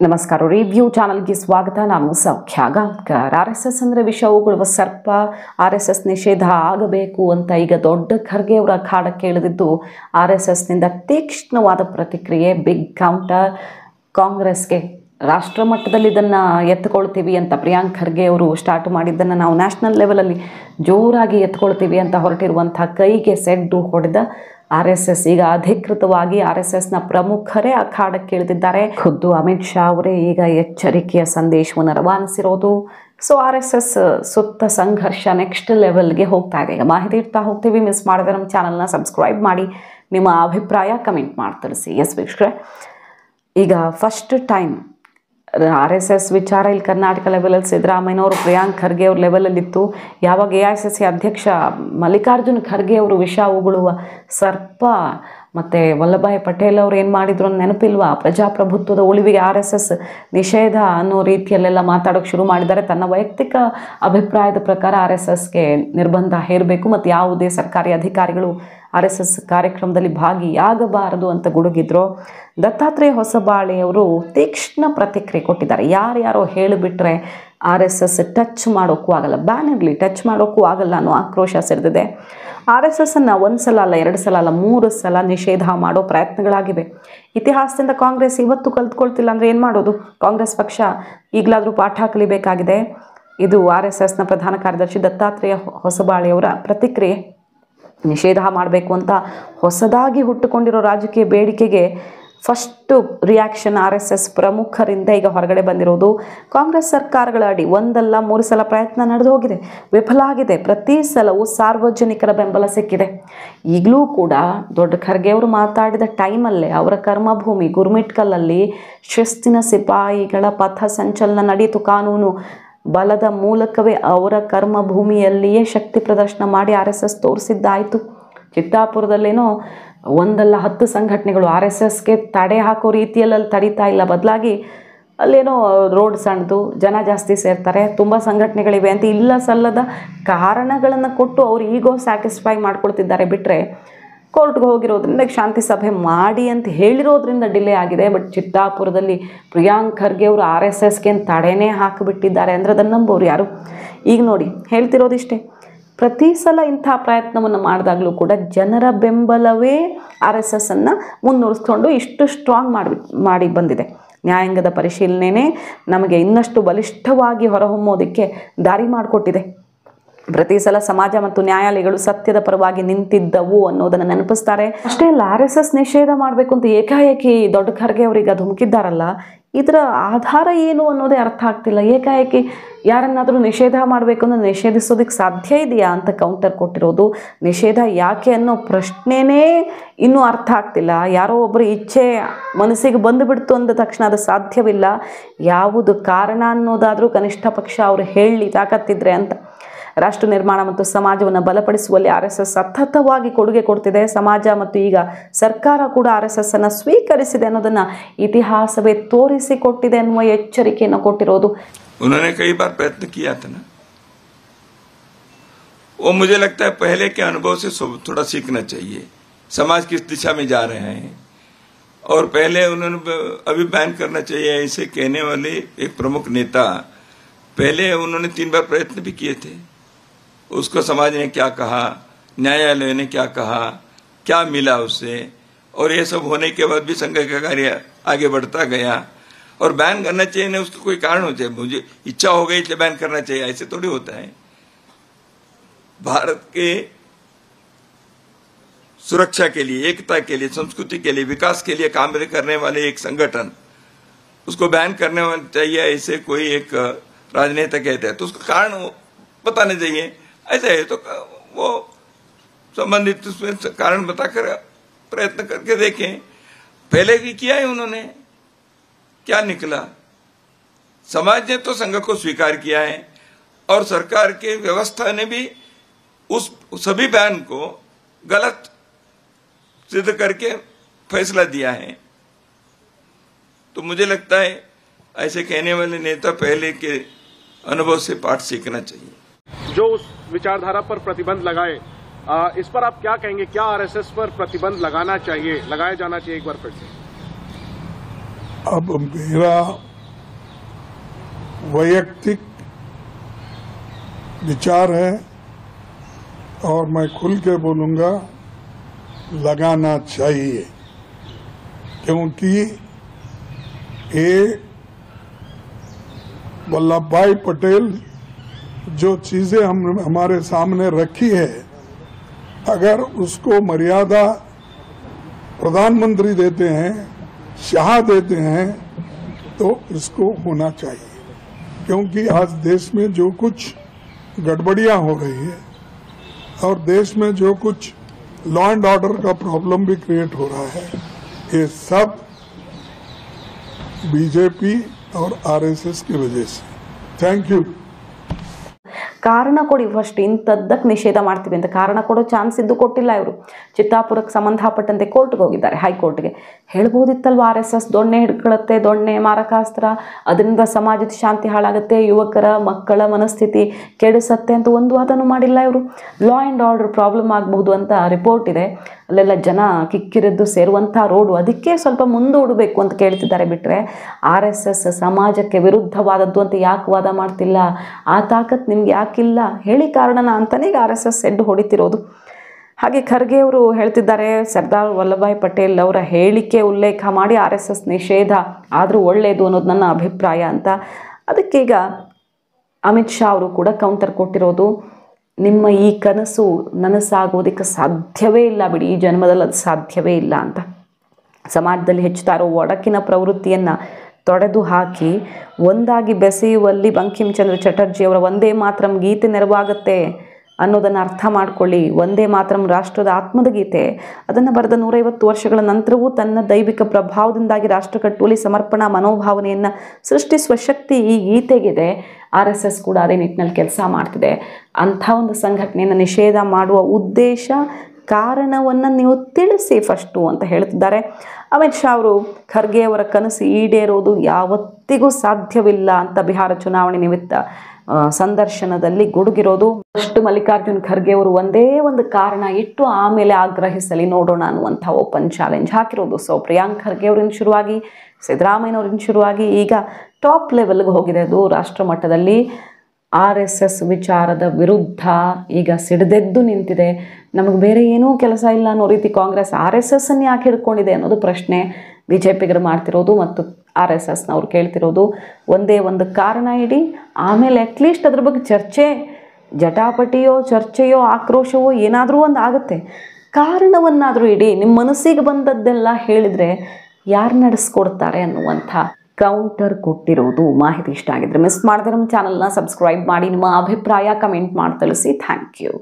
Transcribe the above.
ನಮಸ್ಕಾರ. ರಿವ್ಯೂ ಚಾನಲ್ಗೆ ಸ್ವಾಗತ. ನಾನು ಸೌಖ್ಯ ಗಾಂವ್ಕರ್. RSS ಅಂದರೆ ವಿಷ ಉಗುಳುವ ಸರ್ಪ. RSS ನಿಷೇಧ ಆಗಬೇಕು ಅಂತ ಈಗ ದೊಡ್ಡ ಖರ್ಗೆ ಅವರ ಅಖಾಡಕ್ಕೆ ಇಳಿದಿದ್ದು RSSನಿಂದ ತೀಕ್ಷ್ಣವಾದ ಪ್ರತಿಕ್ರಿಯೆ, ಬಿಗ್ ಕೌಂಟರ್. ಕಾಂಗ್ರೆಸ್ಗೆ ರಾಷ್ಟ್ರ ಮಟ್ಟದಲ್ಲಿ ಇದನ್ನು ಎತ್ಕೊಳ್ತೀವಿ ಅಂತ ಪ್ರಿಯಾಂಕ್ ಖರ್ಗೆ ಅವರು ಸ್ಟಾರ್ಟ್ ಮಾಡಿದ್ದನ್ನು ನಾವು ನ್ಯಾಷನಲ್ ಲೆವೆಲಲ್ಲಿ ಜೋರಾಗಿ ಎತ್ಕೊಳ್ತೀವಿ ಅಂತ ಹೊರಟಿರುವಂಥ ಕೈಗೆ ಸೆಡ್ಡು ಹೊಡೆದ RSS ಈಗ ಅಧಿಕೃತವಾಗಿ RSSನ ಪ್ರಮುಖರೇ ಅಖಾಡಕ್ಕೆ ಇಳಿದಿದ್ದಾರೆ. ಖುದ್ದು ಅಮಿತ್ ಶಾ ಅವರೇ ಈಗ ಎಚ್ಚರಿಕೆಯ ಸಂದೇಶವನ್ನು ರವಾನಿಸಿರೋದು. ಸೊ RSS ಸುತ್ತ ಸಂಘರ್ಷ ನೆಕ್ಸ್ಟ್ ಲೆವೆಲ್ಗೆ ಹೋಗ್ತಾ ಇದೆ. ಈಗ ಮಾಹಿತಿ ಇಡ್ತಾ ಹೋಗ್ತೀವಿ. ಮಿಸ್ ಮಾಡಿದ್ರೆ ನಮ್ಮ ಚಾನಲ್ನ ಸಬ್ಸ್ಕ್ರೈಬ್ ಮಾಡಿ, ನಿಮ್ಮ ಅಭಿಪ್ರಾಯ ಕಮೆಂಟ್ ಮಾಡಿ ತಿಳಿಸಿ. ಎಸ್ ವೀಕ್ಷಕರೇ, ಈಗ ಫಸ್ಟ್ ಟೈಮ್ RSS ವಿಚಾರ ಇಲ್ಲಿ ಕರ್ನಾಟಕ ಲೆವೆಲಲ್ಲಿ ಸಿದ್ದರಾಮಯ್ಯನವರು ಪ್ರಿಯಾಂಕ್ ಖರ್ಗೆ ಅವ್ರ ಲೆವೆಲಲ್ಲಿತ್ತು. ಯಾವಾಗ AICC ಅಧ್ಯಕ್ಷ ಮಲ್ಲಿಕಾರ್ಜುನ್ ಖರ್ಗೆ ಅವರು ವಿಷ ಉಗುಳುವ ಸರ್ಪ ಮತ್ತು ವಲ್ಲಭಾಯ್ ಪಟೇಲ್ ಅವರು ಏನು ಮಾಡಿದ್ರು ಅಂತ ನೆನಪಿಲ್ವಾ? ಪ್ರಜಾಪ್ರಭುತ್ವದ ಉಳಿವಿಗೆ RSS ನಿಷೇಧ ಅನ್ನೋ ರೀತಿಯಲ್ಲೆಲ್ಲ ಮಾತಾಡೋಕ್ಕೆ ಶುರು ಮಾಡಿದ್ದಾರೆ. ತನ್ನ ವೈಯಕ್ತಿಕ ಅಭಿಪ್ರಾಯದ ಪ್ರಕಾರ RSSಗೆ ನಿರ್ಬಂಧ ಹೇರಬೇಕು ಮತ್ತು ಯಾವುದೇ ಸರ್ಕಾರಿ ಅಧಿಕಾರಿಗಳು RSS ಕಾರ್ಯಕ್ರಮದಲ್ಲಿ ಭಾಗಿಯಾಗಬಾರದು ಅಂತ ಗುಡುಗಿದ್ರು. ದತ್ತಾತ್ರೇಯ ಹೊಸಬಾಳೆ ಅವರು ತೀಕ್ಷ್ಣ ಪ್ರತಿಕ್ರಿಯೆ ಕೊಟ್ಟಿದ್ದಾರೆ. ಯಾರ್ಯಾರೋ ಹೇಳಿಬಿಟ್ರೆ RSS ಟಚ್ ಮಾಡೋಕ್ಕೂ ಆಗಲ್ಲ, ಬ್ಯಾನ್ ಇರಲಿ, ಟಚ್ ಮಾಡೋಕ್ಕೂ ಆಗಲ್ಲ ಅನ್ನೋ ಆಕ್ರೋಶ ಸಿಡಿದಿದೆ. RSSನ್ನು ಒಂದು ಸಲ ಅಲ್ಲ, 2 ಸಲ ಅಲ್ಲ, 3 ಸಲ ನಿಷೇಧ ಮಾಡೋ ಪ್ರಯತ್ನಗಳಾಗಿವೆ. ಇತಿಹಾಸದಿಂದ ಕಾಂಗ್ರೆಸ್ ಇವತ್ತು ಕಲ್ತ್ಕೊಳ್ತಿಲ್ಲ ಅಂದರೆ ಏನು ಮಾಡೋದು? ಕಾಂಗ್ರೆಸ್ ಪಕ್ಷ ಈಗಲಾದರೂ ಪಾಠ ಕಲಿಬೇಕಾಗಿದೆ. ಇದು RSSನ ಪ್ರಧಾನ ಕಾರ್ಯದರ್ಶಿ ದತ್ತಾತ್ರೇಯ ಹೊಸಬಾಳೆಯವರ ಪ್ರತಿಕ್ರಿಯೆ. ನಿಷೇಧ ಮಾಡಬೇಕು ಅಂತ ಹೊಸದಾಗಿ ಹುಟ್ಟುಕೊಂಡಿರೋ ರಾಜಕೀಯ ಬೇಡಿಕೆಗೆ ಫಸ್ಟು ರಿಯಾಕ್ಷನ್ RSS ಪ್ರಮುಖರಿಂದ ಈಗ ಹೊರಗಡೆ ಬಂದಿರೋದು. ಕಾಂಗ್ರೆಸ್ ಸರ್ಕಾರಗಳ ಅಡಿ 1 ಅಲ್ಲ 3 ಸಲ ಪ್ರಯತ್ನ ನಡೆದು ಹೋಗಿದೆ, ವಿಫಲ ಆಗಿದೆ. ಪ್ರತಿ ಸಲವೂ ಸಾರ್ವಜನಿಕರ ಬೆಂಬಲ ಸಿಕ್ಕಿದೆ. ಈಗಲೂ ಕೂಡ ದೊಡ್ಡ ಖರ್ಗೆ ಅವರು ಮಾತಾಡಿದ ಟೈಮಲ್ಲೇ ಅವರ ಕರ್ಮಭೂಮಿ ಗುರ್ಮಿಟ್ಕಲಲ್ಲಿ ಶಿಸ್ತಿನ ಸಿಪಾಯಿಗಳ ಪಥ ಸಂಚಲನ ನಡೆಯಿತು. ಕಾನೂನು ಬಲದ ಮೂಲಕವೇ ಅವರ ಕರ್ಮಭೂಮಿಯಲ್ಲಿಯೇ ಶಕ್ತಿ ಪ್ರದರ್ಶನ ಮಾಡಿ RSS ತೋರಿಸಿದ್ದಾಯಿತು. ಚಿತ್ತಾಪುರದಲ್ಲೇನೋ 1 ಅಲ್ಲ 10 ಸಂಘಟನೆಗಳು RSSಗೆ ತಡೆ ಹಾಕೋ ರೀತಿಯಲ್ಲಿ ತಡೀತಾ ಇಲ್ಲ, ಬದಲಾಗಿ ಅಲ್ಲೇನೋ ರೋಡ್ ಸಣ್ಣದು, ಜನ ಜಾಸ್ತಿ ಸೇರ್ತಾರೆ, ತುಂಬ ಸಂಘಟನೆಗಳಿವೆ ಅಂತ ಇಲ್ಲ ಸಲ್ಲದ ಕಾರಣಗಳನ್ನು ಕೊಟ್ಟು ಅವ್ರು ಈಗೋ ಸ್ಯಾಟಿಸ್ಫೈ ಮಾಡ್ಕೊಳ್ತಿದ್ದಾರೆ. ಬಿಟ್ಟರೆ ಕೋರ್ಟ್ಗೆ ಹೋಗಿರೋದ್ರಿಂದ ಶಾಂತಿ ಸಭೆ ಮಾಡಿ ಅಂತ ಹೇಳಿರೋದ್ರಿಂದ ಡಿಲೇ ಆಗಿದೆ. ಬಟ್ ಚಿತ್ತಾಪುರದಲ್ಲಿ ಪ್ರಿಯಾಂಕ್ ಖರ್ಗೆ ಅವರು RSSಗೆ ತಡೆನೇ ಹಾಕಿಬಿಟ್ಟಿದ್ದಾರೆ ಅಂದರೆ ಅದನ್ನು ನಂಬೋರು ಯಾರು? ಈಗ ನೋಡಿ, ಹೇಳ್ತಿರೋದಿಷ್ಟೇ. ಪ್ರತಿ ಸಲ ಇಂಥ ಪ್ರಯತ್ನವನ್ನು ಮಾಡಿದಾಗಲೂ ಕೂಡ ಜನರ ಬೆಂಬಲವೇ RSSನ್ನು ಮುನ್ನಡೆಸ್ಕೊಂಡು ಇಷ್ಟು ಸ್ಟ್ರಾಂಗ್ ಮಾಡಿ ಬಂದಿದೆ. ನ್ಯಾಯಾಂಗದ ಪರಿಶೀಲನೆ ನಮಗೆ ಇನ್ನಷ್ಟು ಬಲಿಷ್ಠವಾಗಿ ಹೊರಹೊಮ್ಮೋದಕ್ಕೆ ದಾರಿ ಮಾಡಿಕೊಟ್ಟಿದೆ. ಪ್ರತಿ ಸಲ ಸಮಾಜ ಮತ್ತು ನ್ಯಾಯಾಲಯಗಳು ಸತ್ಯದ ಪರವಾಗಿ ನಿಂತಿದ್ದವು ಅನ್ನೋದನ್ನು ನೆನಪಿಸ್ತಾರೆ. ಅಷ್ಟೇ ಅಲ್ಲ, RSS ನಿಷೇಧ ಮಾಡಬೇಕು ಅಂತ ಏಕಾಏಕಿ ದೊಡ್ಡ ಖರ್ಗೆ ಅವರಿಗೆ ಧುಮುಕಿದ್ದಾರಲ್ಲ, ಇದರ ಆಧಾರ ಏನು ಅನ್ನೋದೇ ಅರ್ಥ ಆಗ್ತಿಲ್ಲ. ಏಕಾಏಕಿ ಯಾರನ್ನಾದರೂ ನಿಷೇಧ ಮಾಡಬೇಕು ಅಂದರೆ ನಿಷೇಧಿಸೋದಕ್ಕೆ ಸಾಧ್ಯ ಇದೆಯಾ ಅಂತ ಕೌಂಟರ್ ಕೊಟ್ಟಿರೋದು. ನಿಷೇಧ ಯಾಕೆ ಅನ್ನೋ ಪ್ರಶ್ನೆನೇ ಇನ್ನೂ ಅರ್ಥ ಆಗ್ತಿಲ್ಲ. ಯಾರೋ ಒಬ್ಬರು ಇಚ್ಛೆ ಮನಸ್ಸಿಗೆ ಬಂದುಬಿಡ್ತು ಅಂದ ತಕ್ಷಣ ಅದು ಸಾಧ್ಯವಿಲ್ಲ. ಯಾವುದು ಕಾರಣ ಅನ್ನೋದಾದರೂ ಕನಿಷ್ಠ ಪಕ್ಷ ಅವರು ಹೇಳಿ ತಾಕತ್ತಿದ್ರೆ ಅಂತ. ರಾಷ್ಟ್ರ ನಿರ್ಮಾಣ ಮತ್ತು ಸಮಾಜವನ್ನು ಬಲಪಡಿಸುವಲ್ಲಿ RSS ಸತತವಾಗಿ ಕೊಡುಗೆ ಕೊಡ್ತಿದೆ. ಸಮಾಜ ಮತ್ತು ಈಗ ಸರ್ಕಾರ ಕೂಡ RSSನ್ನು ಸ್ವೀಕರಿಸಿದೆ ಅನ್ನೋದನ್ನು ಇತಿಹಾಸವೇ ತೋರಿಸಿಕೊಟ್ಟಿದೆ ಅನ್ನುವ ಎಚ್ಚರಿಕೆಯನ್ನು ಕೊಟ್ಟಿರೋದು. उन्होंने कई बार प्रयत्न किया था ना, वो मुझे लगता है पहले के अनुभव से थोड़ा सीखना चाहिए. समाज किस दिशा में जा रहे हैं और पहले उन्होंने अभी बैन करना चाहिए ऐसे कहने वाले एक प्रमुख नेता पहले उन्होंने 3 बार प्रयत्न भी किए थे. उसको समाज ने क्या कहा, न्यायालय ने क्या कहा, क्या मिला उससे, और ये सब होने के बाद भी संघ का कार्य आगे बढ़ता गया. और बैन करना चाहिए ना, उसका कोई कारण हो चाहिए. मुझे इच्छा हो गई इसलिए बैन करना चाहिए, ऐसे थोड़ी होता है. भारत के सुरक्षा के लिए, एकता के लिए, संस्कृति के लिए, विकास के लिए काम करने वाले एक संगठन, उसको बैन करने चाहिए ऐसे कोई एक राजनेता कहते हैं तो उसका कारण बताना चाहिए. ऐसा है तो वो संबंधित उसमें कारण बताकर प्रयत्न करके देखें. पहले भी किया है उन्होंने, क्या निकला? समाज ने तो संघ को स्वीकार किया है और सरकार के व्यवस्था ने भी उस सभी बैन को गलत सिद्ध करके फैसला दिया है. तो मुझे लगता है ऐसे कहने वाले नेता पहले के अनुभव से पाठ सीखना चाहिए. जो उस विचारधारा पर प्रतिबंध लगाए, इस पर आप क्या कहेंगे? क्या RSS पर प्रतिबंध लगाना चाहिए, लगाया जाना चाहिए एक बार फिर से? अब मेरा वैयक्तिक विचार है और मैं खुल के बोलूंगा लगाना चाहिए, क्योंकि ये वल्लभ भाई पटेल जो चीजें हमारे सामने रखी है, अगर उसको मर्यादा प्रधानमंत्री देते हैं, शाह देते हैं, तो इसको होना चाहिए। क्योंकि आज देश में जो कुछ गड़बड़ियां हो रही है और देश में जो कुछ लॉ एंड ऑर्डर का प्रॉब्लम भी क्रिएट हो रहा है, ये सब बीजेपी और आरएसएस की वजह से। Thank you. ಕಾರಣ ಕೊಡಿ, ಫಸ್ಟ್ ಇಂಥದ್ದಕ್ಕೆ ನಿಷೇಧ ಮಾಡ್ತೀವಿ ಅಂತ ಕಾರಣ ಕೊಡೋ ಚಾನ್ಸ್ ಇದ್ದು ಕೊಟ್ಟಿಲ್ಲ. ಇವರು ಚಿತ್ತಾಪುರಕ್ಕೆ ಸಂಬಂಧಪಟ್ಟಂತೆ ಕೋರ್ಟ್ಗೆ ಹೋಗಿದ್ದಾರೆ, ಹೈಕೋರ್ಟ್ಗೆ. ಹೇಳ್ಬೋದಿತ್ತಲ್ವ ಆರ್ ಎಸ್ ಎಸ್ ದೊಣ್ಣೆ ಹಿಡ್ಕೊಳ್ಳುತ್ತೆ, ದೊಣ್ಣೆ ಮಾರಕಾಸ್ತ್ರ, ಅದರಿಂದ ಸಮಾಜದ ಶಾಂತಿ ಹಾಳಾಗುತ್ತೆ, ಯುವಕರ ಮಕ್ಕಳ ಮನಸ್ಥಿತಿ ಕೆಡಿಸತ್ತೆ ಅಂತ ಒಂದು ವಾದನೂ ಮಾಡಿಲ್ಲ ಇವರು. ಲಾ ಆ್ಯಂಡ್ ಆರ್ಡರ್ ಪ್ರಾಬ್ಲಮ್ ಆಗಬಹುದು ಅಂತ ರಿಪೋರ್ಟ್ ಇದೆ, ಅಲ್ಲೆಲ್ಲ ಜನ ಕಿಕ್ಕಿರಿದ್ದು ಸೇರುವಂಥ ರೋಡು, ಅದಕ್ಕೆ ಸ್ವಲ್ಪ ಮುಂದೂಡಬೇಕು ಅಂತ ಕೇಳ್ತಿದ್ದಾರೆ. ಬಿಟ್ಟರೆ ಆರ್ ಎಸ್ ಎಸ್ ಸಮಾಜಕ್ಕೆ ವಿರುದ್ಧವಾದದ್ದು ಅಂತ ಯಾಕೆ ವಾದ ಮಾಡ್ತಿಲ್ಲ, ಆ ತಾಕತ್ ನಿಮ್ಗೆ ಯಾಕಿಲ್ಲ ಹೇಳಿ ಕಾರಣನ ಅಂತಲೇ ಈಗ ಆರ್ ಎಸ್ ಎಸ್ ಎಡ್ಡು ಹೊಡಿತಿರೋದು. ಹಾಗೆ ಖರ್ಗೆ ಅವರು ಹೇಳ್ತಿದ್ದಾರೆ, ಸರ್ದಾರ್ ವಲ್ಲಭಭಾಯ್ ಪಟೇಲ್ ಅವರ ಹೇಳಿಕೆ ಉಲ್ಲೇಖ ಮಾಡಿ ಆರ್ ಎಸ್ ಎಸ್ ನಿಷೇಧ ಆದರೂ ಒಳ್ಳೆಯದು ಅನ್ನೋದು ನನ್ನ ಅಭಿಪ್ರಾಯ ಅಂತ. ಅದಕ್ಕೀಗ ಅಮಿತ್ ಶಾ ಅವರು ಕೂಡ ಕೌಂಟರ್ ಕೊಟ್ಟಿರೋದು, ನಿಮ್ಮ ಈ ಕನಸು ನನಸಾಗೋದಕ್ಕೆ ಸಾಧ್ಯವೇ ಇಲ್ಲ ಬಿಡಿ, ಈ ಜನ್ಮದಲ್ಲಿ ಅದು ಸಾಧ್ಯವೇ ಇಲ್ಲ ಅಂತ. ಸಮಾಜದಲ್ಲಿ ಹೆಚ್ಚುತ್ತಾ ಇರೋ ಒಡಕಿನ ಪ್ರವೃತ್ತಿಯನ್ನು ತೊಡೆದು ಹಾಕಿ ಒಂದಾಗಿ ಬೆಸೆಯುವಲ್ಲಿ ಬಂಕಿಮ್ ಚಂದ್ರ ಚಟರ್ಜಿಯವರ ವಂದೇ ಮಾತರಂ ಗೀತೆ ನೆರವಾಗುತ್ತೆ ಅನ್ನೋದನ್ನು ಅರ್ಥ ಮಾಡ್ಕೊಳ್ಳಿ. ವಂದೇ ಮಾತರಂ ರಾಷ್ಟ್ರದ ಆತ್ಮದ ಗೀತೆ, ಅದನ್ನು ಬರೆದ 150 ವರ್ಷಗಳ ನಂತರವೂ ತನ್ನ ದೈವಿಕ ಪ್ರಭಾವದಿಂದಾಗಿ ರಾಷ್ಟ್ರ ಕಟ್ಟುವಲ್ಲಿ ಸಮರ್ಪಣಾ ಮನೋಭಾವನೆಯನ್ನು ಸೃಷ್ಟಿಸುವ ಶಕ್ತಿ ಈ ಗೀತೆಗಿದೆ. ಆರ್ ಎಸ್ ಎಸ್ ಕೂಡ ಅದೇ ನಿಟ್ಟಿನಲ್ಲಿ ಕೆಲಸ ಮಾಡ್ತಿದೆ. ಅಂಥ ಒಂದು ಸಂಘಟನೆಯನ್ನು ನಿಷೇಧ ಮಾಡುವ ಉದ್ದೇಶ, ಕಾರಣವನ್ನು ನೀವು ತಿಳಿಸಿ ಫಸ್ಟು ಅಂತ ಹೇಳ್ತಿದ್ದಾರೆ. ಅಮಿತ್ ಶಾ ಅವರು ಖರ್ಗೆ ಅವರ ಕನಸು ಈಡೇರೋದು ಯಾವತ್ತಿಗೂ ಸಾಧ್ಯವಿಲ್ಲ ಅಂತ ಬಿಹಾರ ಚುನಾವಣೆ ನಿಮಿತ್ತ ಸಂದರ್ಶನದಲ್ಲಿ ಗುಡುಗಿರೋದು. ಫಸ್ಟ್ ಮಲ್ಲಿಕಾರ್ಜುನ್ ಖರ್ಗೆ ಅವರು ಒಂದೇ ಒಂದು ಕಾರಣ ಇಟ್ಟು ಆಮೇಲೆ ಆಗ್ರಹಿಸಲಿ ನೋಡೋಣ ಅನ್ನುವಂಥ ಓಪನ್ ಚಾಲೆಂಜ್ ಹಾಕಿರೋದು. ಸೊ ಪ್ರಿಯಾಂಕ್ ಖರ್ಗೆ ಅವರಿಂದ ಶುರುವಾಗಿ ಸಿದ್ದರಾಮಯ್ಯನವರಿಂದ ಶುರುವಾಗಿ ಈಗ ಟಾಪ್ ಲೆವೆಲ್ಗೆ ಹೋಗಿದೆ ಅದು. ರಾಷ್ಟ್ರ ಮಟ್ಟದಲ್ಲಿ ಆರ್ ಎಸ್ ಎಸ್ ವಿಚಾರದ ವಿರುದ್ಧ ಈಗ ಸಿಡಿದೆದ್ದು ನಿಂತಿದೆ. ನಮಗೆ ಬೇರೆ ಏನೂ ಕೆಲಸ ಇಲ್ಲ ಅನ್ನೋ ರೀತಿ ಕಾಂಗ್ರೆಸ್ ಆರ್ ಎಸ್ ಎಸ್ಸನ್ನು ಯಾಕೆ ಹಿಡ್ಕೊಂಡಿದೆ ಅನ್ನೋದು ಪ್ರಶ್ನೆ ಬಿ ಜೆ ಪಿಗರು ಮಾಡ್ತಿರೋದು ಮತ್ತು ಆರ್ ಎಸ್ ಎಸ್ನವ್ರು ಕೇಳ್ತಿರೋದು. ಒಂದೇ ಒಂದು ಕಾರಣ ಇಡಿ, ಆಮೇಲೆ ಅಟ್ಲೀಸ್ಟ್ ಅದ್ರ ಬಗ್ಗೆ ಚರ್ಚೆ, ಜಟಾಪಟಿಯೋ ಚರ್ಚೆಯೋ ಆಕ್ರೋಶವೋ ಏನಾದರೂ ಒಂದು ಆಗುತ್ತೆ. ಕಾರಣವನ್ನಾದರೂ ಇಡಿ, ನಿಮ್ಮ ಮನಸ್ಸಿಗೆ ಬಂದದ್ದೆಲ್ಲ ಹೇಳಿದರೆ ಯಾರು ನಡೆಸ್ಕೊಡ್ತಾರೆ ಅನ್ನುವಂಥ ಕೌಂಟರ್ ಕೊಟ್ಟಿರೋದು. ಮಾಹಿತಿ ಇಷ್ಟ ಆಗಿದ್ರೆ ಮಿಸ್ ಮಾಡಿದ್ರೆ ನಮ್ಮ ಚಾನಲ್ನ ಸಬ್ಸ್ಕ್ರೈಬ್ ಮಾಡಿ, ನಿಮ್ಮ ಅಭಿಪ್ರಾಯ ಕಮೆಂಟ್ ಮಾಡಿ ತಿಳಿಸಿ. Thank you.